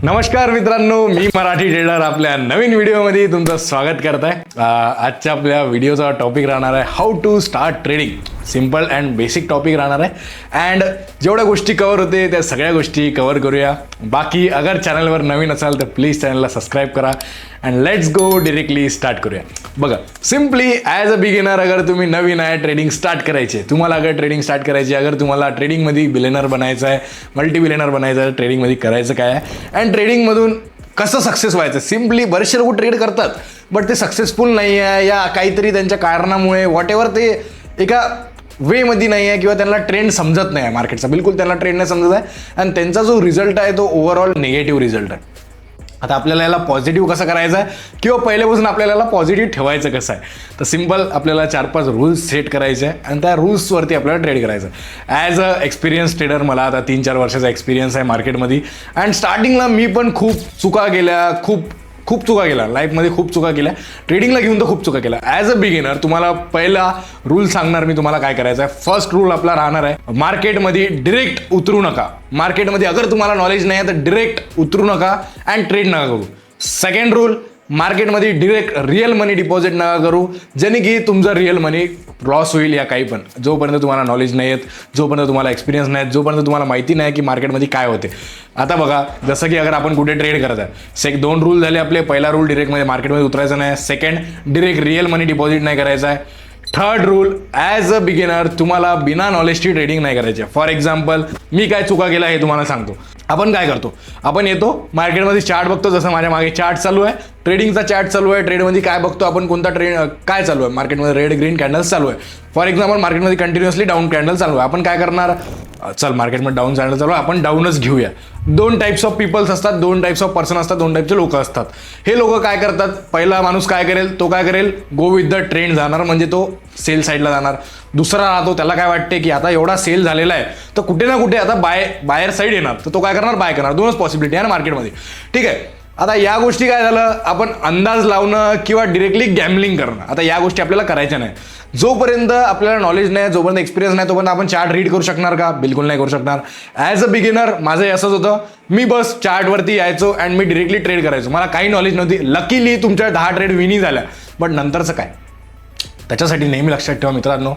नमस्कार मित्रांनो, मी मराठी ट्रेडर आपल्या नवीन व्हिडिओमध्ये तुमचं स्वागत करत आहे. आजच्या आपल्या व्हिडिओचा टॉपिक राहणार आहे how to start trading. Simple and basic topic राहणार आहे अँड जेवढ्या गोष्टी कवर होते त्या सगळ्या गोष्टी कवर करूया. बाकी अगर चॅनलवर नवीन असाल तर प्लीज चॅनलला सबस्क्राईब करा and let's go directly start करूया. बघा, सिम्पली ॲज अ बिगिनर अगर तुम्ही नवीन आहे, ट्रेडिंग स्टार्ट करायचे, तुम्हाला अगर ट्रेडिंग स्टार्ट करायची, अगर तुम्हाला ट्रेडिंगमध्ये बिलियनर बनायचं आहे, मल्टी बिलियनर बनायचं आहे, ट्रेडिंगमध्ये करायचं काय आहे अँड ट्रेडिंगमधून कसं सक्सेस व्हायचं. सिम्पली बरेचसे लोक ट्रेड करतात बट ते सक्सेसफुल नाही आहे या काहीतरी त्यांच्या कारणामुळे वॉट ते एका वेमध्ये नाही आहे किंवा त्यांना ट्रेंड समजत नाही आहे मार्केटचा, बिलकुल त्यांना ट्रेंड नाही समजत आहे आणि त्यांचा जो रिझल्ट आहे तो ओव्हरऑल निगेटिव्ह रिझल्ट आहे. आता आपल्याला याला पॉझिटिव्ह कसं करायचं आहे किंवा पहिल्यापासून आपल्याला याला पॉझिटिव्ह ठेवायचं कसं आहे, तर सिम्पल आपल्याला 4-5 रूल्स सेट करायचे आहे आणि त्या रूल्सवरती आपल्याला ट्रेड करायचं आहे. ॲज अ एक्सपिरियन्स ट्रेडर मला आता 3-4 वर्षाचा एक्सपिरियन्स आहे मार्केटमध्ये अँड स्टार्टिंगला मी पण खूप चुका केल्या, खूप चुका केल्या लाईफमध्ये, खूप चुका केल्या, ट्रेडिंगला घेऊन तर खूप चुका केल्या. ॲज अ बिगिनर तुम्हाला पहिला रूल सांगणार मी तुम्हाला काय करायचं आहे. फर्स्ट रूल आपला राहणार आहे, मार्केटमध्ये डिरेक्ट उतरू नका. मार्केटमध्ये अगर तुम्हाला नॉलेज नाही आहे तर डिरेक्ट उतरू नका अँड ट्रेड नका करू. सेकंड रूल, मार्केटमध्ये डिरेक्ट रिअल मनी डिपॉझिट नका करू, ज्याने की तुमचं रिअल मनी लॉस होईल या काही पण. जोपर्यंत तुम्हाला नॉलेज नाही आहेत, जोपर्यंत तुम्हाला एक्सपिरियन्स नाही, जोपर्यंत तुम्हाला माहिती नाही की मार्केटमध्ये काय होते. आता बघा, जसं की अगर आपण कुठे ट्रेड करत आहे, 2 रूल झाले आपले. पहिला रूल डिरेक्टमध्ये मार्केटमध्ये उतरायचं नाही. सेकंड, डिरेक्ट रिअल मनी डिपॉझिट नाही करायचं आहे. Third rule, as a beginner तुम्हाला बिना नॉलेजची ट्रेडिंग नाही करायची. फॉर एक्झाम्पल, मी काय चुका केला हे तुम्हाला सांगतो. आपण काय करतो, आपण येतो मार्केटमध्ये, चार्ट बघतो, जसं माझ्या मागे चार्ट चालू आहे, ट्रेडिंगचा चार्ट चालू आहे. ट्रेडमध्ये काय बघतो आपण, कोणता ट्रेड काय चालू आहे मार्केटमध्ये, रेड ग्रीन कॅन्डल्स चालू आहे. फॉर एक्झाम्पल, मार्केटमध्ये कंटिन्युअसली डाऊन कॅन्डल चालू आहे. आपण काय करणार, चल मार्केटमध्ये डाऊन कॅन्डल चालू आहे, आपण डाऊनच घेऊया. 2 टाईप्स ऑफ पीपल्स असतात, 2 टाईप्स ऑफ पर्सन असतात, 2 टाईपचे लोक असतात. हे लोक काय करतात, पहिला माणूस काय करेल, तो काय करेल, गो विथ द ट्रेंड जाणार, म्हणजे तो सेल साईडला जाणार. दुसरा राहतो, त्याला काय वाटते की आता एवढा सेल झालेला आहे तर कुठे ना कुठे आता बायर साईड येणार, तर तो काय करणार, बाय करणार. 2च पॉसिबिलिटी आहे ना मार्केटमध्ये, ठीक आहे. आता या गोष्टी काय झालं, आपण अंदाज लावणं किंवा डिरेक्टली गॅम्बलिंग करणं, आता या गोष्टी आपल्याला करायच्या नाही. जोपर्यंत आपल्याला नॉलेज नाही, जोपर्यंत एक्सपिरियन्स नाही, तोपर्यंत आपण चार्ट रीड करू शकणार का, बिलकुल नाही करू शकणार. ॲज अ बिगिनर माझं असंच होतं, मी बस चार्टवरती यायचो अँड मी डिरेक्टली ट्रेड करायचो, मला काही नॉलेज नव्हती. लकीली तुमच्या 10 ट्रेड विनी झाल्या, बट नंतरचं काय. त्याच्यासाठी नेहमी लक्षात ठेवा मित्रांनो,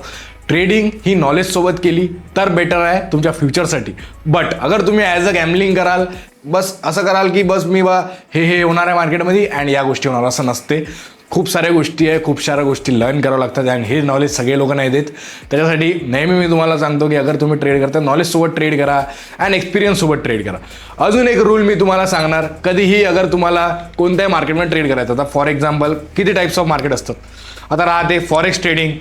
ट्रेडिंग ही नॉलेजसोबत केली तर बेटर आहे तुमच्या फ्युचरसाठी. बट अगर तुम्ही ॲज अ गॅम्बलिंग कराल, बस असं कराल की बस मी हे होणार आहे मार्केटमध्ये अँड या गोष्टी होणार, असं नसते. खूप साऱ्या गोष्टी आहे, खूप साऱ्या गोष्टी लर्न करावं लागतात अँड हे नॉलेज सगळे लोक नाही देत. त्याच्यासाठी नेहमी मी तुम्हाला सांगतो की अगर तुम्ही ट्रेड करता, नॉलेजसोबत ट्रेड करा अँड एक्सपिरियन्ससोबत ट्रेड करा. अजून एक रूल मी तुम्हाला सांगणार, कधीही अगर तुम्हाला कोणत्याही मार्केटमध्ये ट्रेड करायचं, आता फॉर एक्झाम्पल किती टाईप्स ऑफ मार्केट असतात. आता राहते forex trading,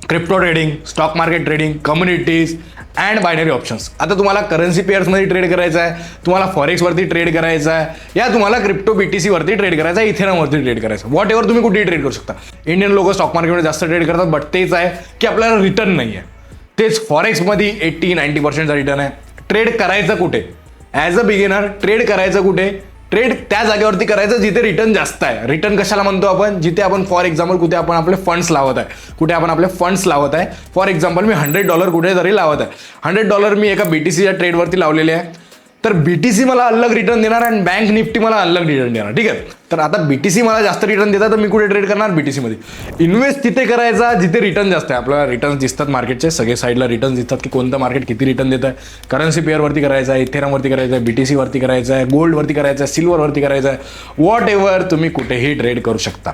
crypto trading, stock market trading, communities and binary options. आता तुम्हाला करन्सी पेअर्समध्ये ट्रेड करायचं आहे, तुम्हाला फॉरेक्सवरती ट्रेड करायचं आहे, या तुम्हाला क्रिप्टो BTC वरती ट्रेड करायचं आहे, इथेनॉमवरती ट्रेड करायचं, वॉट एव्हर तुम्ही कुठेही ट्रेड करू शकता. इंडियन लोक स्टॉक मार्केटमध्ये जास्त ट्रेड करतात, बट तेच आहे की आपल्याला रिटर्न नाही आहे. तेच फॉरेक्समध्ये 80-90% रिटर्न आहे. ट्रेड करायचं कुठे, ॲज अ बिगिनर ट्रेड करायचं कुठे, ट्रेड त्या जागेवरती करायचं जिथे रिटर्न जास्त आहे. रिटर्न कशाला म्हणतो आपण, जिथे आपण फॉर एक्झाम्पल कुठे आपण आपले फंड्स लावत आहे, कुठे आपण आपले फंड्स लावत आहे. फॉर एक्झाम्पल मी $100 कुठे जरी लावत आहे, $100 मी एका BTCच्या ट्रेडवरती लावलेले आहे, तर BTC मला अलग रिटर्न देणार आणि बँक निफ्टी मला अलग रिटर्न देणार, ठीक आहे. तर आता BTC मला जास्त रिटर्न देतात तर मी कुठे ट्रेड करणार, BTC मध्ये. इन्व्हेस्ट तिथे करायचा जिथे रिटर्न जास्त आहे. आपल्याला रिटर्न्स दिसतात मार्केटचे, सगळे साईडला रिटर्न्स दिसतात की कोणतं मार्केट किती रिटर्न देत आहे. करन्सी पेअरवरती करायचं आहे, इथेनॉमवरती करायचं आहे, BTC वरती करायचं आहे, गोल्डवरती करायचं आहे, सिल्वरवरती करायचं आहे, वॉट एव्हर तुम्ही कुठेही ट्रेड करू शकता,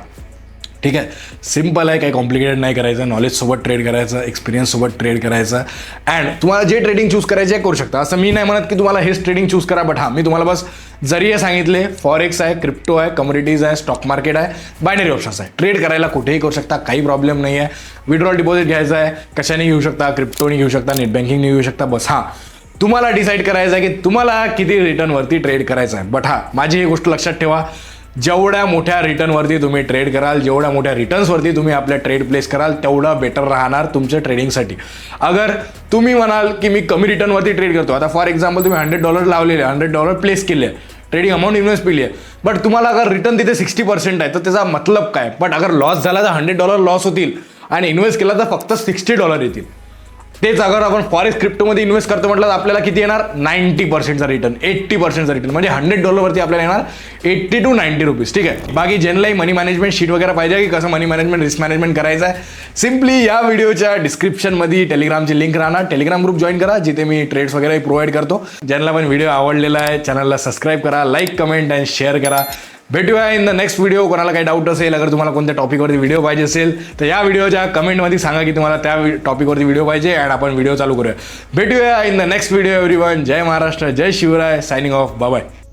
ठीक आहे. सिम्पल आहे, काही कॉम्प्लिकेटेड नाही करायचं. नॉलेजसोबत ट्रेड करायचं, एक्सपिरियन्ससोबत ट्रेड करायचं अँड तुम्हाला जे ट्रेडिंग चूज करायचे करू शकता. असं मी नाही म्हणत की तुम्हाला हेच ट्रेडिंग चूज करा, बट हां, मी तुम्हाला बस जरिये सांगितले. फॉरेक्स आहे, क्रिप्टो आहे, कम्युनिटीज आहे, स्टॉक मार्केट आहे, बायनरी ऑप्शन्स आहे. ट्रेड करायला कुठेही करू शकता, काही प्रॉब्लेम नाही आहे. विड्रॉल डिपॉझिट घ्यायचं आहे, कशाने घेऊ शकता, क्रिप्टोने घेऊ शकता, नेट बँकिंगने घेऊ शकता. बस हां, तुम्हाला डिसाईड करायचं आहे की तुम्हाला किती रिटर्नवरती ट्रेड करायचं आहे. बट हां, माझी ही गोष्ट लक्षात ठेवा, जेवढ्या मोठ्या रिटर्नवरती तुम्ही ट्रेड कराल, जेवढ्या मोठ्या रिटर्न्सवरती तुम्ही आपल्या ट्रेड प्लेस कराल, तेवढं बेटर राहणार तुमच्या ट्रेडिंगसाठी. अगर तुम्ही म्हणाल की मी कमी रिटर्नवरती ट्रेड करतो, आता फॉर एक्झाम्पल तुम्ही $100 लावलेले, $100 प्लेस केले, ट्रेडिंग अमाऊंट इन्व्हेस्ट केली आहे, बट तुम्हाला अगर रिटर्न तिथे 60% आहे तर त्याचा मतलब काय. बट अगर लॉस झाला तर $100 लॉस होतील आणि इन्व्हेस्ट केला तर फक्त $60 येतील. तेच अगर आपण फॉरेक्स क्रिप्टोमध्ये इन्व्हेस्ट करतो म्हटलं तर आपल्याला किती येणार 90%चा रिटर्न, 80%चा रिटर्न, म्हणजे $100 आपल्याला येणार 80 to 90 रुपीज. ठीक आहे. बाकी ज्यांनाही मनी मॅनेजमेंट शीट वगैरे पाहिजे की कसं मनी मॅनेजमेंट रिस्क मॅनेजमेंट करायचं आहे, सिम्पली या व्हिडिओच्या डिस्क्रिप्शनमध्ये टेलिग्रामची लिंक राहणार, टेलिग्राम ग्रुप जॉईन करा जिथे मी ट्रेड्स वगैरे प्रोव्हाइड करतो. ज्यांना पण व्हिडिओ आवडलेला आहे चॅनलला सबस्क्राईब करा, लाईक कमेंट अँड शेअर करा. भेटूया इन द नेक्स्ट व्हिडिओ. कोणाला काही डाऊट असेल, अगर तुम्हाला कोणत्या टॉपिकवरती व्हिडिओ पाहिजे असेल तर या व्हिडिओच्या कमेंटमध्ये सांगा की तुम्हाला त्या टॉपिकवरती व्हिडिओ पाहिजे आणि आपण व्हिडिओ चालू करूया. भेटूया in the next video everyone. जय महाराष्ट्र, जय Shivrai, signing off, bye bye.